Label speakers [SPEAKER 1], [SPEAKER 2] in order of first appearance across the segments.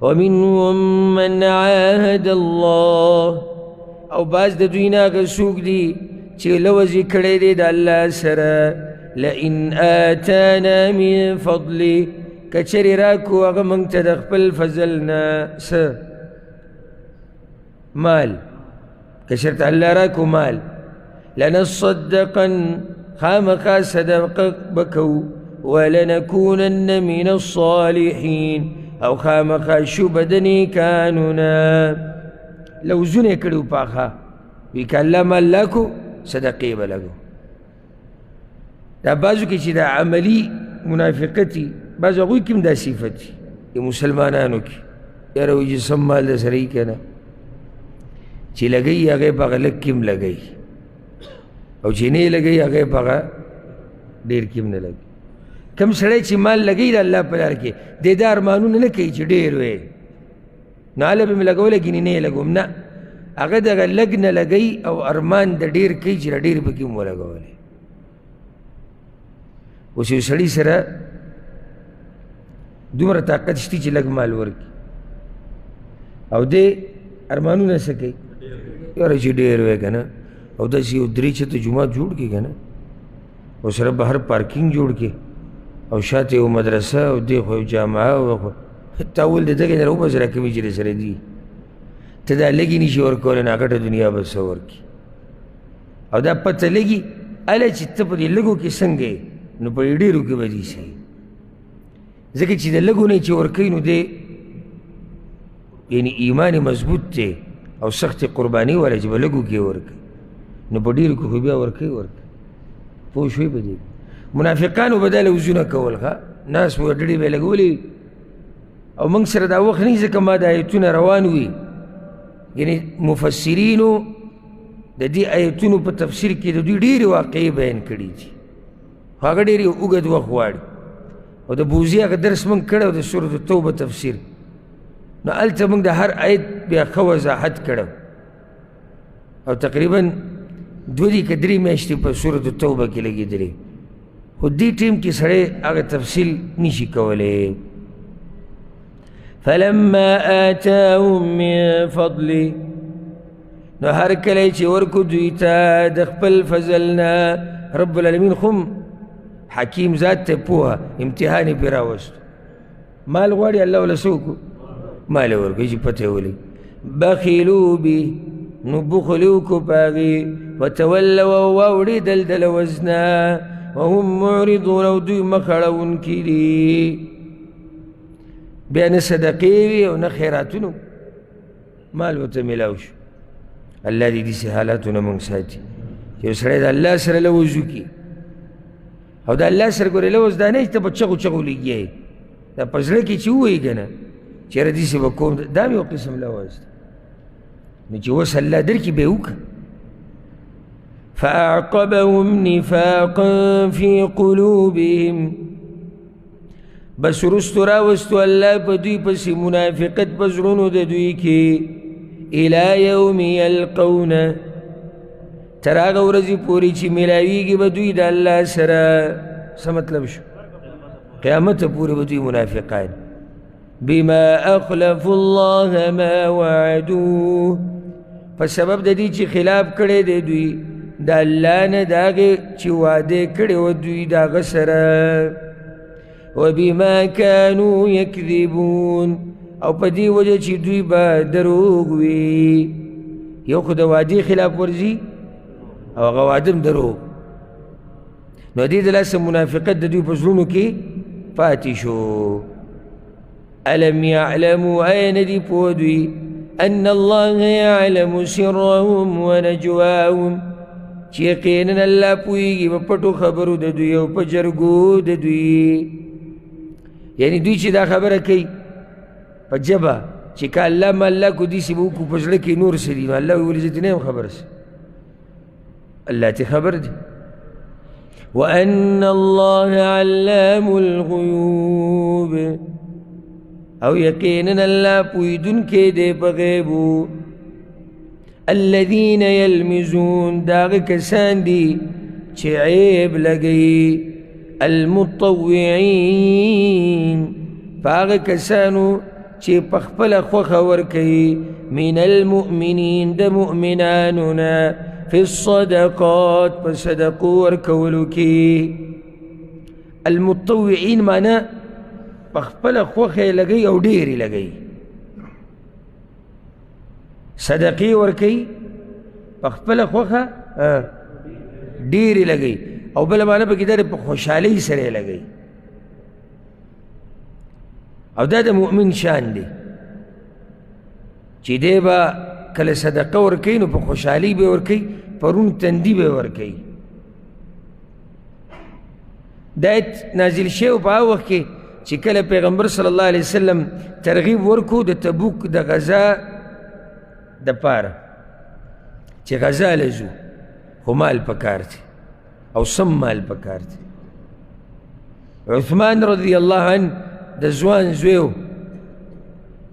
[SPEAKER 1] ومنهم من عاهد الله او باز د دوی نه هغه څوک دي چې لوزې کړی دی د الله سره لئن آتانا من فضله که چرې راکو هغه موږ ته د خپل فضل نه څه مال که چېرته الله راکو مال لنصدقن خامخا صدقه بکو ولنكونن من الصالحين او خامخا شو بدني كانونا لو زونه کړو پاخه وی کله مال لکو صدقې به لګو دا بعضو کې چې دا عملي منافقتي بعض هغوی کې هم دا صفت دي مسلمانانو کې یاره وایي چې سم مال د سره یي که نه چې لګوي هغه په هغه لږ کې هم لګوي او چې نه یې لګوي هغه په هغه ډېر کې هم نه لګوي کم سړی چې مال لګوي د الله په لار کې دی دا ارمانونه نه کوي چې ډېر وی نو هله به مې لګولی ګینې نه یې لګوم نه هغه دغه لږ نه لګوي او ارمان د ډېر کوي چې ډېر پکې هم ولګولی اوس یو سړي سره دومره طاقت شته چې لږ مال ورکړي او دی ارمانونه څه کوي یاره چې ډېر وی که نه او داسې یو درې چته جومات جوړ کړي که نه او سره بهر پارکینګ جوړ کړي او شاته یو مدرسه او دی خو یو جامعه او تا ول د دغې نه راوباسې راکوي چې سره دي ته دا لږې نشي ورکولی نو غټه دنیا به څه ورکړي او دا پته لګي هله چې ته په دې لږو کې څنګه یې نو په ډېرو کې به دي شي ځکه چې د لږو نه چې ورکوي نو دی یعنی ایمان مضبوط دی او سخت قرباني والا چې به لږو کې ورکوي نو په ډېرو کې خو بیا ورکوي پوه شوې په دې منافقانو به دا لوزونه کول ښه ناس به ډډې به یې لګولې او موږ سره دا وخت نه ځکه ما د آیتونه روان وي یعنی مفسرینو د دې آیتونو په تفسیر کې د دوی ډېرې واقعې بیان کړي دي خو هغه ډېر یو اوږد وخت غواړي او د بوزي هغه درس موږ کړی او د سورة التوبه تفسیر نو هلته موږ د هر آیت بیا ښه وضاحت کړی او تقریبا دوه دي که درې میاشتې په سورة التوبه کې لګېدلې خو دې ټیم کې سړی هغه تفصیل نشي کولی فلما آتاهم من فضله نو هر کله چې ورکو دوی ته د خپل فضل نه رب العالمین خو حکیم ذات ته پوهه امتحان یې پرې راوستو مال غواړي الله وله څه وکړو مال یې ورکوي چې پته یې ولګي بخیلو به نو بخل یې وکړو په هغې وتولوا او واوړېدل د لوز نه وهم معرضون او دوی مخ اړوونکي دي بیا نه صدقې وي او نه خیراتونو مال ورته میلاو شو الله دې داسې حالاتونه موږ ساتي چې یو سړی د الله سره لوز وکړي او د الله سره ګورې لوز دا نه چې ته په چغو چغو لګیا یې دا په زړه کې چې ووایي که نه چېرې داسې به کوم دا هم یو قسم لوز دی نو چې اوس الله درکړي به یې وکړه فأعقبهم نفاقا في قلوبهم بس رستو راوستو الله په دوی پسې منافقت په زړونو د دوی کې الى یوم یلقونه تر هغه ورځې پورې چې میلاویږي به دوی د الله سره څه مطلب شو قیامت پورې به دوی منافقان بما اخلفوا الله ما وعدوه په سبب د دې چې خلاف کړی دی دوی د الله نه د هغې چې وعده کړی و دوی د هغه سره وبما كانوا يكذبون او په دې وجه چې دوی به دروغ وي یو خو د وعدې خلاف ورځي او هغه وعده هم دروغ نو دې د لاسه منافقت د دوی په زړونو کې پاتې شو الم يعلموا ایا نه دي پوه دوی ان الله يعلم سرهم ونجواهم چې یقینا الله پوهېږي په پټو خبرو د دوی او په جرګو د دوی یعنی دوی چې دا خبره کوي په ژبه چې که الله مالله کو داسې به وکړو په زړه کې نور څه دي نو الله ویي ولې زه ترې نه یم خبر څه الله ترې خبر دی وأن الله علام الغیوب او یقینا الله پوهېدونکی دی په غیبو الذين يلمزون داغ کسان دي چې عیب لګوي المطوعين فاغ کسانو چې په خپله خوښه ورکوي من المؤمنین د مؤمنانو نه فی الصدقات په صدقو ورکولو کې المطوعین معنا په خپله خوښه یې لګوي او ډېرې لګوي صدقې ورکوي په خپله خوښه ډېرې لګوي او بله معنا پکې دا په خوشحالۍ سره یې لګوي او دا د مؤمن شان دی چې دی به کله صدقه ورکوي نو په خوشحالۍ به ورکوي پرون تندي به ورکوي دا آیت نازل شوی په هغه وخت کې چې کله پیغمبر صلی الله علیه وسلم ترغیب ورکو د تبوک د غزا دپاره چې غزا له ځو خو مال پکار دی او سم مال پکار دی عثمان رضی الله عنه د ځوان زوی و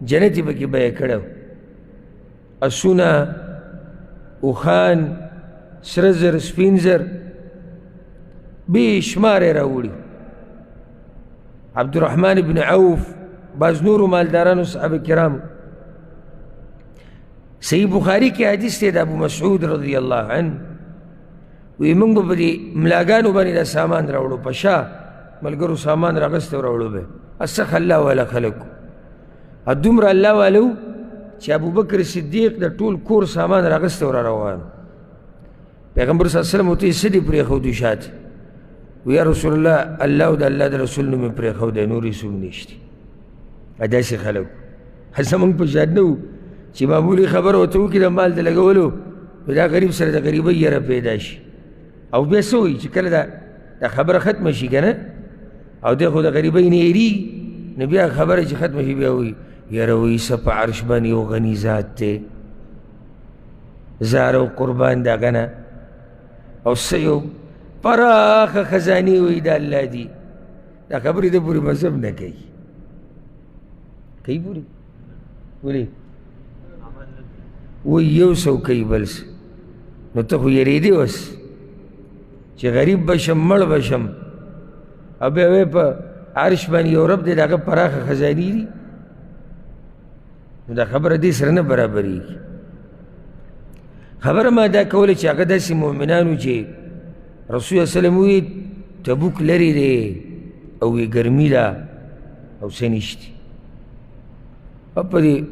[SPEAKER 1] جنت یې پکې بیه کړی و اسونه اوښان سره زر سپین زر بې شمار یې راوړي عبدالرحمن بن عوف بعض نورو مالدارانو صحابه کرامو صحیح بخاري کې حدیث دی د ابو مسعود رضی الله عنه وی موږ به په دې ملاګانو باندې دا سامان راوړو په شا ملګرو سامان راغستی راوړو به اسخ الله والا خلکو دومره الله والو چې ابوبکر صدیق د ټول کور سامان راغستی را روان پیغمبر صلی الله علیه وسلم ورته یې څه دې پرېښودي شاته یا رسول الله الله او د الله د رسول نوم یې پرېښودی نور هېڅ هم نشته داسې خلک زموږ په شان نه وو چې معمولي خبره ورته وکړي د مال د لګولو نو دا غریب سره د غریبۍ یره پیدا شي او بیا څه وایي چې کله دا خبره ختمه شي که نه او دی خو د غریبۍ نه هېرېږي نو بیا خبره چې ختمه شي بیا وایي یاره وایي څه په عرش باندې یو غني ذات دی زار او قربان د هغه نه او څه یو پراخه خزانې وایي د الله دي دا خبرې د پورې مذهب نه کوي کوي پورې ولې وایي یو څه کوي بل څه نو ته خو یېرېدې اوس چې غریب بشم مړ بشم او بیا وایي په عرش باندې یو رب دی د هغه پراخه خزانې دي نو دا خبره دې سره نه برابرېږي خبره ما دا کوله چې هغه داسې مؤمنانو چې رسول الله وسلم وی تبوک لرې دی او یې ګرمي ده او څه نشتي په دې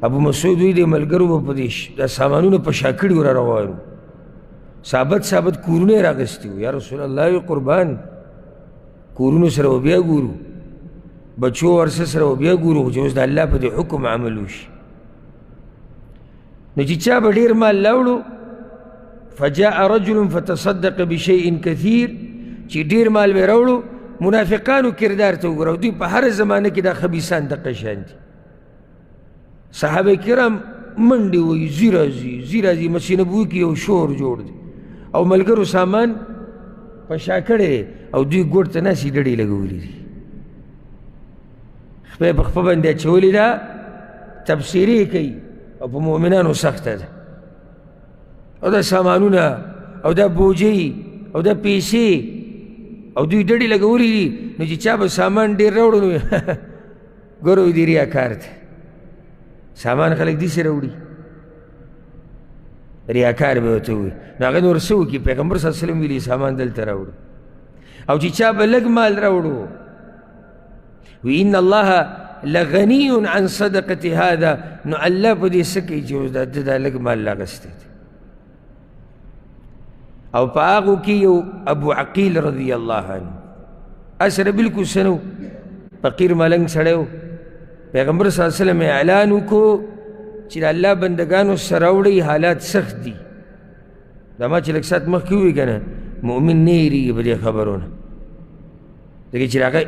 [SPEAKER 1] ابو مسعود وی دې ملګرو به په دې دا سامانونه په شا کړي ور روان وو ثابت کورونه یې راغستي وو یا رسول الله قربان کورونو سره به بیا ګورو بچو ورسه سره به بیا ګورو چې اوس د الله په دې حکم عمل وشي نو چې چا به ډېر مال راوړو فجاء رجل فتصدق بشيء كثير چې ډېر مال به راوړو منافقانو کردار ته وګوره دوی په هر زمانه کې دا خبیثان دقه شان دي صحابه کرام منډې وایي ځي راځي مسجد نبوي کې یو شور جوړ دی او ملګرو سامان په شا کړی او دوی ګوټ ته ناسې ډډې لګولي دي خپه په خپه باندې اچولې ده تبصیرې کوي او په مؤمنانو سخته ده او دا سامانونه او دا بوجۍ او دا پیسې او دوی ډډې لګولي دي نو چې چا به سامان ډېر راوړو نو ګورو دې ریاکار دی سامان خلک داسې راوړي ریاکار به ورته ووایي نو هغه نور څه وکړي پیغمبر صلی الله علیه وسلم ویلي سامان دلته راوړو او چې چا به لږ مال راوړو وی ان الله لغنی عن صدقة هذا نو الله په دې څه کوي چې اوس دا لږ مال راغستی دی او په هغو کې یو ابو عقیل رضی الله عنه اسره بلکل څه نه و فقیر ملنګ سړی و پیغمبر صلی الله علیه وسلم اعلان وکړو چې د الله بندګانو سره راوړئ حالات سخت دي دا ما چې لږ ساعت مخکې ووایي که نه مؤمن نه هېرېږي په دې خبرو نه ځکه چې هغه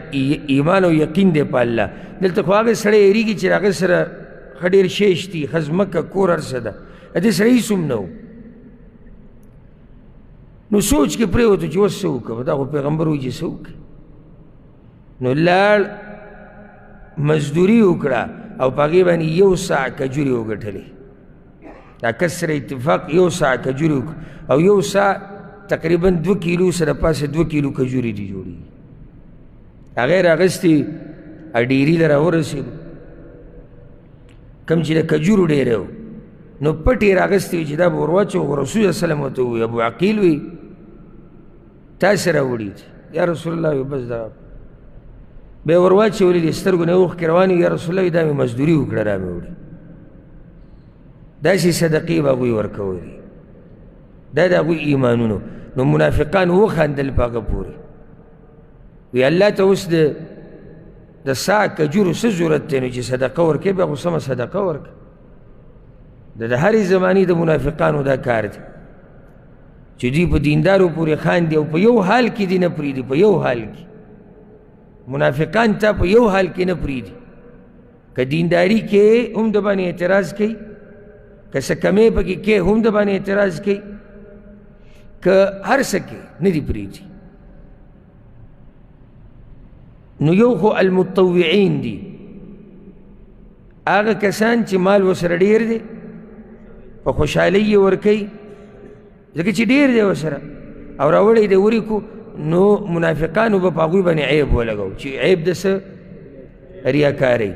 [SPEAKER 1] ایمان او یقین دی په الله دلته خو هغه سړی هېرېږي چې هغه سره ښه ډېر شی شتي ښه ځمکه کور هر څه ده دې سره هېڅ هم نه و نو سوچ کې پرېوتو چې اوس څه وکړم دا خو پیغمبر وایي چې څه وکړي نو لاړ مزدوري وکړه او په هغې باندې یو ساع کجورې وګټلې دا کس سره اتفاق یو ساع کجورې وکړه او یو ساع تقریبا 2 کیلو سره پاسه 2 کیلو کجورې دي جوړېږي هغه یې راغستې ډېري له راورسېدو کم چې د کجورو ډېری و نو پټ یې راغستې وي چې دا به ور واچوو رسول صلی وسلم ورته ووایي ابو عقیل وی تاسې راوړي دي یا رسول الله وی بس دغه بیا ور واچولې د سترګو نه اوښکې روانې یا رسول الله دا مې مزدوري وکړه را مې وړي داسې صدقې به هغوی ورکولې دا د هغوی ایمانونو نو منافقان وخندل په هغه پورې وی الله ته اوس د سا کجورو څه ضرورت دی نو چې صدقه ورکوې بیا خو سمه صدقه ورکړه د هرې زمانې د منافقانو دا کار دی چې دوی په دیندارو پورې خاندي او په یو حال کې دي نه پرېږدي په یو حال کې منافقان تا په یو حال کې نه پرېږدي که دینداري کې هم د باندې اعتراض کوي که څه کمې پکې کې هم د باندې اعتراض کوي که هر څه کې نه دي پرېږدي نو یو خو المتطوعین دي هغه کسان چې مال ورسره ډېر دی په خوشحالۍ یې ورکوي ځکه چې ډېر دی ورسره او راوړی دی وریکو نو منافقانو به په هغوی باندې عیب ولګو چې عیب د څه ریاکارۍ